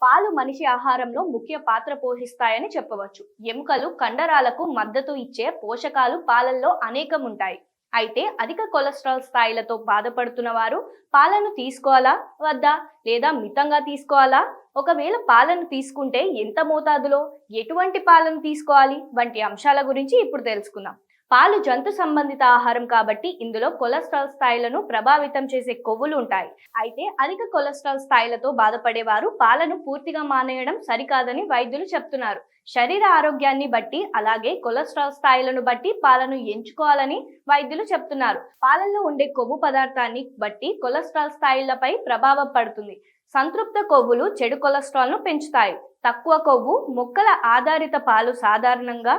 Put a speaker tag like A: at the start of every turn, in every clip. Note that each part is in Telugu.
A: పాలు మనిషి ఆహారంలో ముఖ్య పాత్ర పోషిస్తాయని చెప్పవచ్చు. ఎముకలు, కండరాలకు మద్దతు ఇచ్చే పోషకాలు పాలల్లో అనేకం ఉంటాయి. అయితే అధిక కొలెస్ట్రాల్ స్థాయిలతో బాధపడుతున్న వారు పాలను తీసుకోవాలా వద్దా, లేదా మితంగా తీసుకోవాలా, ఒకవేళ పాలను తీసుకుంటే ఎంత మోతాదులో, ఎటువంటి పాలను తీసుకోవాలి వంటి అంశాల గురించి ఇప్పుడు తెలుసుకుందాం. పాలు జంతు సంబంధిత ఆహారం కాబట్టి ఇందులో కొలెస్ట్రాల్ స్థాయిలను ప్రభావితం చేసే కొవ్వులు ఉంటాయి. అయితే అధిక కొలెస్ట్రాల్ స్థాయిలతో బాధపడేవారు పాలను పూర్తిగా మానేయడం సరికాదని వైద్యులు చెప్తున్నారు. శరీర ఆరోగ్యాన్ని బట్టి అలాగే కొలెస్ట్రాల్ స్థాయిలను బట్టి పాలను ఎంచుకోవాలని వైద్యులు చెప్తున్నారు. పాలల్లో ఉండే కొవ్వు పదార్థాన్ని బట్టి కొలెస్ట్రాల్ స్థాయిలపై ప్రభావం పడుతుంది. సంతృప్త కొవ్వులు చెడు కొలెస్ట్రాల్ను పెంచుతాయి. తక్కువ కొవ్వు మొక్కల ఆధారిత పాలు సాధారణంగా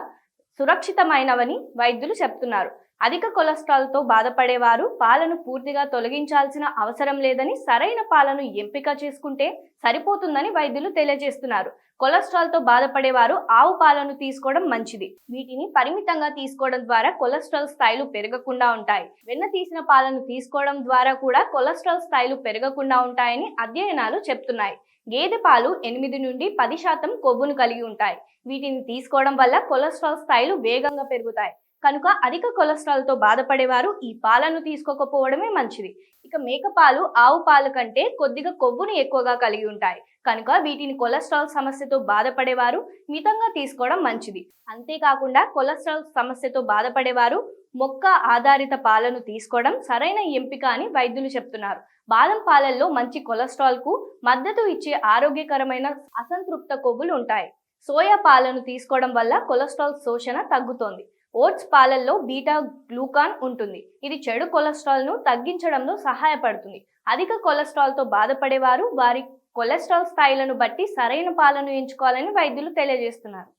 A: సురక్షితమైనవని వైద్యులు చెప్తున్నారు. అధిక కొలెస్ట్రాల్తో బాధపడేవారు పాలను పూర్తిగా తొలగించాల్సిన అవసరం లేదని, సరైన పాలను ఎంపిక చేసుకుంటే సరిపోతుందని వైద్యులు తెలియజేస్తున్నారు. కొలెస్ట్రాల్తో బాధపడేవారు ఆవు పాలను తీసుకోవడం మంచిది. వీటిని పరిమితంగా తీసుకోవడం ద్వారా కొలెస్ట్రాల్ స్థాయిలు పెరగకుండా ఉంటాయి. వెన్న తీసిన పాలను తీసుకోవడం ద్వారా కూడా కొలెస్ట్రాల్ స్థాయిలు పెరగకుండా ఉంటాయని అధ్యయనాలు చెప్తున్నాయి. గేదె పాలు 8 నుండి 10% కొవ్వును కలిగి ఉంటాయి. వీటిని తీసుకోవడం వల్ల కొలెస్ట్రాల్ స్థాయిలు వేగంగా పెరుగుతాయి. కనుక అధిక కొలెస్ట్రాల్తో బాధపడేవారు ఈ పాలను తీసుకోకపోవడమే మంచిది. ఇక మేక పాలు ఆవు పాల కంటే కొద్దిగా కొవ్వును ఎక్కువగా కలిగి ఉంటాయి. కనుక వీటిని కొలెస్ట్రాల్ సమస్యతో బాధపడేవారు మితంగా తీసుకోవడం మంచిది. అంతేకాకుండా కొలెస్ట్రాల్ సమస్యతో బాధపడేవారు మొక్క ఆధారిత పాలను తీసుకోవడం సరైన ఎంపిక అని వైద్యులు చెప్తున్నారు. బాదం పాలల్లో మంచి కొలెస్ట్రాల్ కు మద్దతు ఇచ్చే ఆరోగ్యకరమైన అసంతృప్త కొవ్వులు ఉంటాయి. సోయా పాలను తీసుకోవడం వల్ల కొలెస్ట్రాల్ శోషణ తగ్గుతోంది. ఓట్స్ పాలల్లో బీటా గ్లూకాన్ ఉంటుంది. ఇది చెడు కొలెస్ట్రాల్ ను తగ్గించడంలో సహాయపడుతుంది. అధిక కొలెస్ట్రాల్ తో బాధపడేవారు వారి కొలెస్ట్రాల్ స్థాయిలను బట్టి సరైన పాలను ఎంచుకోవాలని వైద్యులు తెలియజేస్తున్నారు.